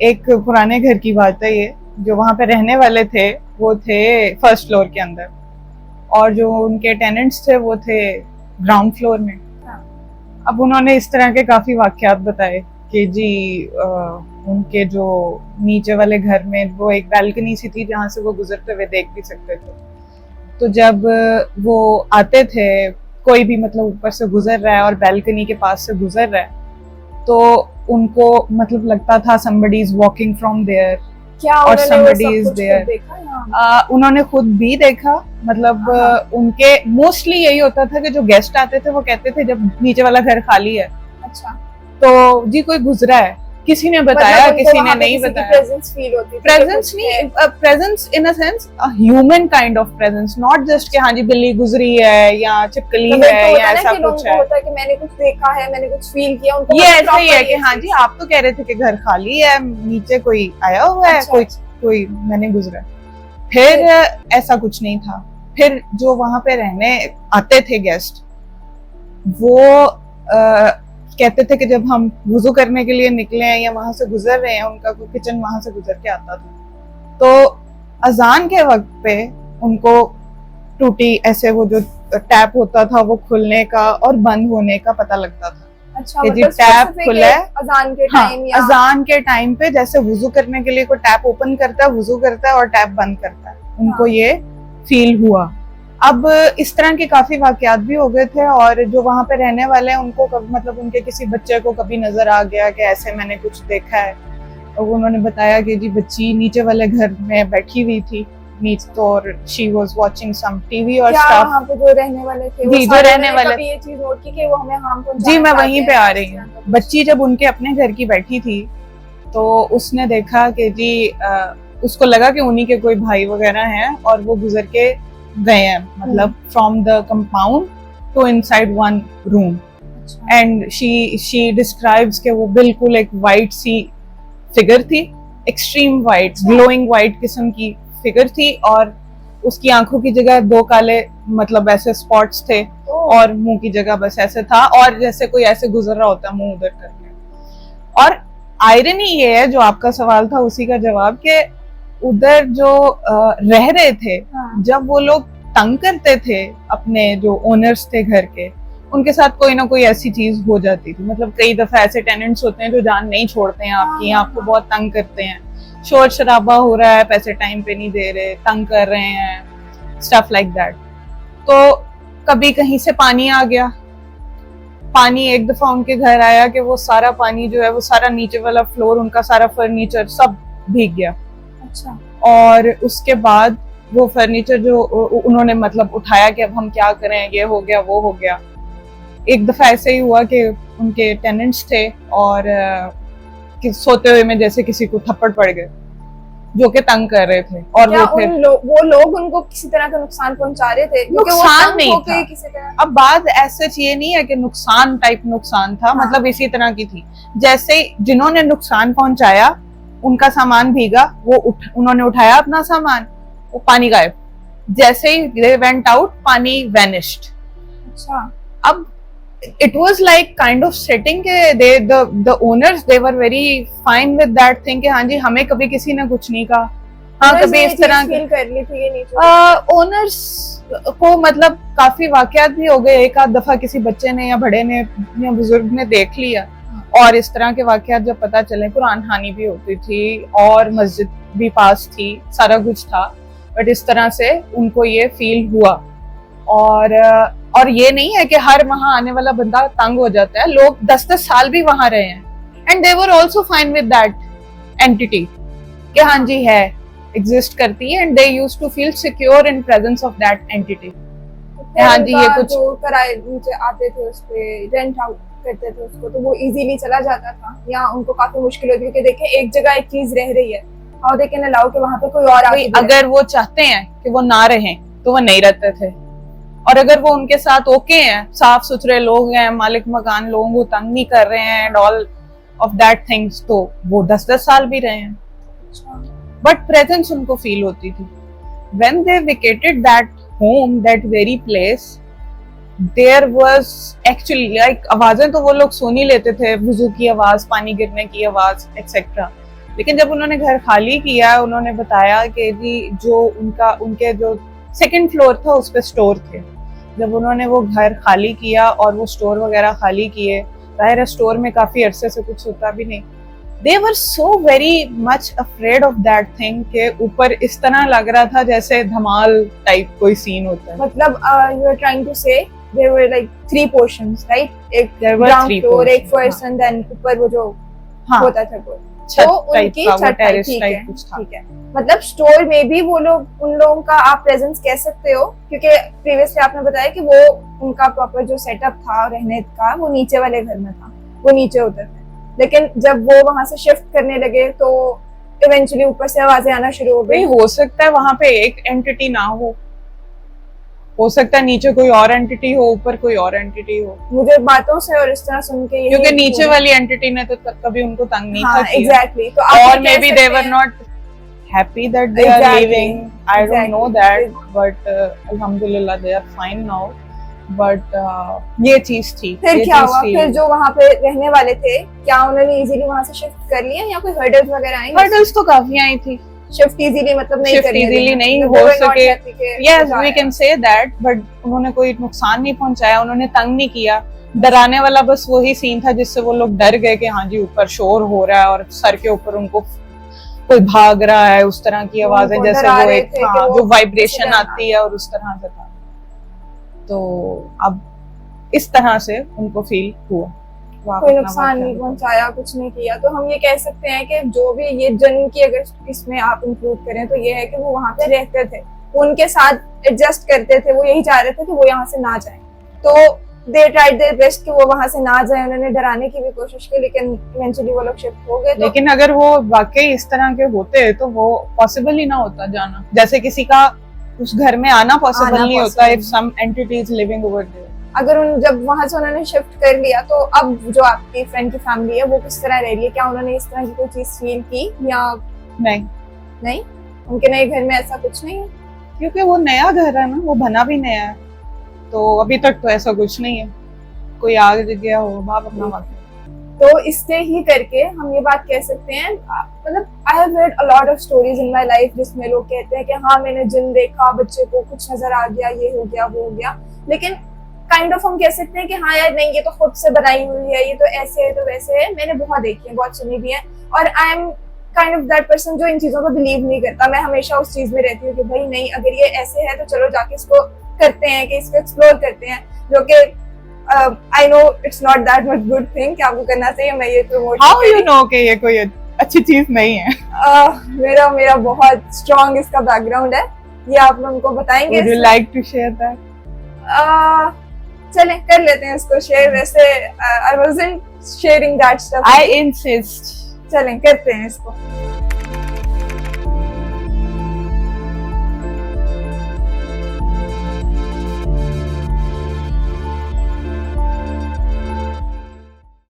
एक पुराने घर की बात है ये। जो वहां पे रहने वाले थे वो थे फर्स्ट फ्लोर के अंदर, और जो उनके टेनेंट्स थे वो थे ग्राउंड फ्लोर में। अब उन्होंने इस तरह के काफी वाकयात बताए कि जी उनके जो नीचे वाले घर में वो एक बैल्कनी सी थी जहाँ से वो गुजरते हुए देख भी सकते थे। तो जब वो आते थे, कोई भी मतलब ऊपर से गुजर रहा है और बैल्कनी के पास से गुजर रहा है, तो उनको मतलब लगता था somebody is walking from there और somebody is there। उन्होंने खुद भी देखा, मतलब उनके मोस्टली यही होता था कि जो गेस्ट आते थे वो कहते थे जब नीचे वाला घर खाली है, अच्छा तो जी कोई गुजरा है, किसी ने बताया मतलब किसी ने नहीं बताया। प्रेजेंस फील होती थी, प्रेजेंस नहीं, presence in a sense human kind of presence, not just कि हाँ जी बिल्ली गुजरी है या चिपकली है या ऐसा कुछ है। होता है कि मैंने कुछ देखा है, मैंने कुछ फील किया, उनको ये ऐसा ही है कि हाँ जी आप तो कह रहे थे कि घर खाली है, नीचे कोई आया हुआ है, कोई मैंने गुजरा। फिर ऐसा कुछ नहीं था। फिर जो वहां पे रहने आते थे गेस्ट, वो कहते थे कि जब हम वुजू करने के लिए निकले हैं या वहां से गुजर रहे हैं, उनका कोई किचन वहां से गुजर के आता था, तो अजान के वक्त पे उनको टूटी ऐसे वो जो टैप होता था वो खुलने का और बंद होने का पता लगता था। अच्छा, कि मतलब टैप खुला है अजान के टाइम, या अजान के टाइम पे जैसे वुजू करने के लिए कोई टैप ओपन करता है, वुजू करता है और टैप बंद करता है, उनको ये फील हुआ। अब इस तरह के काफी वाकयात भी हो गए थे, और जो वहां पे रहने वाले हैं उनको मतलब उनके किसी बच्चे को कभी नजर आ गया कि ऐसे मैंने कुछ देखा है, और उन्होंने बताया कि जी बच्ची नीचे वाले घर में बैठी हुई थी नीचे, तो और she was watching some TV और स्टफ। वहां पे जो रहने वाले थे जी, जो रहने वाले ये चीज नोट की कि वो हमें हार्म पहुंचा। जी मैं वहीं पे आ रही हूँ। बच्ची जब उनके अपने घर की बैठी थी तो उसने देखा कि जी उसको लगा कि उन्हीं के कोई भाई वगैरह हैं और वो गुजर के गए हैं, मतलब from the compound to inside one room, and she describes के वो बिल्कुल एक वाइट सी फिगर थी, एक्सट्रीम वाइट, ग्लोइंग वाइट किस्म की फिगर थी, और उसकी आंखों की जगह दो काले मतलब ऐसे स्पॉट्स थे, और मुंह की जगह बस ऐसे था, और जैसे कोई ऐसे गुजर रहा होता मुंह उधर करके। और आयरनी ये है, जो आपका सवाल था उसी का जवाब, के उधर जो रह रहे थे, जब वो लोग तंग करते थे अपने जो ओनर्स थे घर के, उनके साथ कोई ना कोई ऐसी चीज हो जाती थी। मतलब कई दफा ऐसे टेनेंट्स होते हैं जो जान नहीं छोड़ते हैं आपकी, आपको बहुत तंग करते हैं, शोर शराबा हो रहा है, पैसे टाइम पे नहीं दे रहे, तंग कर रहे हैं, स्टफ लाइक दैट। तो कभी कहीं से पानी आ गया, पानी एक दफा उनके घर आया कि वो सारा पानी जो है वो सारा नीचे वाला फ्लोर, उनका सारा फर्नीचर सब भीग गया। अच्छा। और उसके बाद वो फर्नीचर जो उन्होंने मतलब उठाया कि अब हम क्या करें, ये हो गया वो हो गया। एक दफा ऐसे ही हुआ कि उनके टेनेंट्स थे और सोते हुए में जैसे किसी को थप्पड़ पड़ गए जो कि तंग कर रहे थे, और वो फिर वो लोग उनको किसी तरह का नुकसान पहुंचा रहे थे? नुकसान नहीं था किसी तरह। अब बात ऐसे ये नहीं है कि नुकसान टाइप नुकसान था, मतलब इसी तरह की थी जैसे जिन्होंने नुकसान पहुंचाया उनका सामान भीगा, वो उन्होंने उठाया अपना सामान, वो पानी गायब, जैसे ही they went out पानी vanished। अच्छा। अब it was like kind of setting के the owners they were very fine with that thing कि हाँ जी हमें कभी किसी ने कुछ नहीं कहा, हाँ कभी इस तरह फील कर ली थी ये नहीं। ओनर्स को मतलब काफी वाकयात भी हो गए, एक आध दफा किसी बच्चे ने या बड़े ने या बुजुर्ग ने देख लिया, और इस तरह के वाकयात जब पता चले, कुरान खानी भी होती थी और मस्जिद भी पास थी, सारा कुछ था, बट इस तरह से उनको ये फील हुआ। और ये नहीं है कि हर वहां आने वाला बंदा तंग हो जाता है, लोग 10-10 साल भी वहां रहे हैं, and they were also fine with that entity कि हाँ जी है, एग्जिस्ट करती है, and they used to feel secure in presence of that entity. हाँ जी ये कुछ जो किराए नीचे आते थे उस पे रेंट आउट करते थे उसको, तो वो इजीली चला जाता था, या उनको काफी मुश्किल होती है कि देखें एक जगह एक चीज रह रही है, हाउ दे कैन अलाउ कि वहां पे कोई और आके, अगर वो चाहते हैं कि वो ना रहें तो वो नहीं रहते थे, और अगर वो उनके साथ ओके हैं, साफ सुथरे लोग हैं, मालिक मकान लोगों को तंग नहीं कर रहे हैं and all of that things, तो वो 10-10 साल भी रहे हैं, बट प्रेजेंस उनको फील होती थी। When they vacated that home, that very place, there was actually like आवाजें तो वो लोग सुन ही लेते थे, वुजू की आवाज, पानी गिरने की आवाज एक्सेट्रा, लेकिन जब उन्होंने घर खाली किया, उन्होंने बताया कि जी जो उनके जो सेकंड फ्लोर था उस पे स्टोर थे। जब उन्होंने वो घर खाली किया और वो स्टोर वगैरह खाली किए, जाहिर है स्टोर में काफी अरसे से कुछ होता भी नहीं, they were so very much afraid of that thing के ऊपर इस तरह लग रहा था जैसे धमाल टाइप कोई सीन होता है। मतलब you are trying to say there were like 3 portions, right? एक There were ground 3 floor, एक portions, first and then ऊपर वो जो हाँ, होता था वो छत तो टाइप उनकी का, वो छत टेरेस ठीक टाइप है, कुछ था। ठीक है। मतलब स्टोर में भी वो लोग, उन लोगों का आप प्रेजेंस कह सकते हो, क्योंकि प्रीवियसली आपने बताया कि वो उनका प्रॉपर जो सेटअप था रहने का वो नीचे वाले घर में था, वो नीचे होते थे। लेकिन जब वो वहां से शिफ्ट करने लगे तो इवेंचुअली ऊपर से आवाजें आना शुरू हो गई। हो सकता है वहां पे एक एंटिटी ना हो सकता है नीचे कोई और एंटिटी हो, ऊपर कोई और एंटिटी हो। मुझे बातों से और इस तरह सुन के यही, क्योंकि नीचे वाली एंटिटी ने तो कभी उनको तंग नहीं हाँ, था किया। एग्जैक्टली। तो और maybe they were not happy that they are living, I don't know that, but अल्हम्दुलिल्लाह they are fine now. But ये चीज थी। फिर क्या हुआ? फिर जो वहाँ पे रहने वाले थे, क्या उन्होंने इजीली वहाँ से शिफ्ट कर लिया या कोई हर्डल्स वगैरह आई? हर्डल्स तो काफी आई थी। शिफ्ट इजीली मतलब नहीं शिफ्ट इजीली नहीं हो सके, yes we can say that, but उन्होंने कोई नुकसान नहीं पहुंचाया, उन्होंने तंग नहीं किया। डराने वाला बस वही सीन था जिससे वो लोग डर गए कि हाँ जी ऊपर शोर हो रहा है और सर के ऊपर उनको कोई भाग रहा है, उस तरह की आवाजें जैसे वो एक जो वाइब्रेशन आती है और उस तरह से था। तो अब इस तरह से उनको फील हुआ। कोई नुकसान नहीं पहुंचाया, कुछ नहीं किया। तो हम ये कह सकते हैं कि जो भी ये जन की अगर इसमें आप इंक्लूड करें तो ये है कि वो वहां पे रहते थे, वो उनके साथ एडजस्ट करते थे, वो यही चाह रहे थे कि वो यहाँ से ना जाए। तो दे ट्राइड देयर बेस्ट कि वो वहां से ना जाए, उन्होंने डराने की भी कोशिश की, लेकिन इवेंचुअली वो लोग शिफ्ट हो गए। लेकिन अगर वो वाकई इस तरह के होते तो वो पॉसिबल ही ना होता जाना, जैसे किसी का उस घर में आना पॉसिबल नहीं होता if some entities living over there. अगर उन जब वहां से उन्होंने शिफ्ट कर लिया तो अब जो आपकी फ्रेंड की फैमिली है वो किस तरह रह रही है? क्या उन्होंने इस तरह की कोई चीज फील की या नहीं? उनके नए घर में ऐसा कुछ नहीं है, क्योंकि वो नया घर है ना, वो बना भी नया है, तो अभी तक तो ऐसा कुछ नहीं है। कोई आ गया हो बाप अपना वक्त। तो इससे ही करके हम ये बात कह सकते हैं, मतलब I have heard a lot of stories in my life जिसमें लोग कहते हैं कि हाँ मैंने जिन देखा, बच्चे को कुछ नजर आ गया, ये हो गया वो हो गया। लेकिन काइंड ऑफ हम कह सकते हैं कि हाँ यार नहीं, ये तो खुद से बनाई हुई है, ये तो ऐसे है तो वैसे है। मैंने बहुत देखी है, बहुत सुनी भी है, और I am kind of that person जो इन चीजों को बिलीव नहीं करता। मैं हमेशा उस चीज में रहती हूँ कि भाई नहीं, अगर ये ऐसे है तो चलो जाके इसको करते हैं, कि इसको एक्सप्लोर करते हैं। जो कि I know it's not that much good thing कि आपको करना चाहिए। मैं ये प्रमोट, हाउ यू नो कि ये कोई अच्छी चीज नहीं है? मेरा बहुत स्ट्रॉन्ग इसका बैकग्राउंड है, ये आप लोगों को बताएंगे। Would you like to share that? चलें कर लेते हैं इसको शेयर। वैसे I wasn't sharing that stuff. I insist. चलें करते हैं इसको।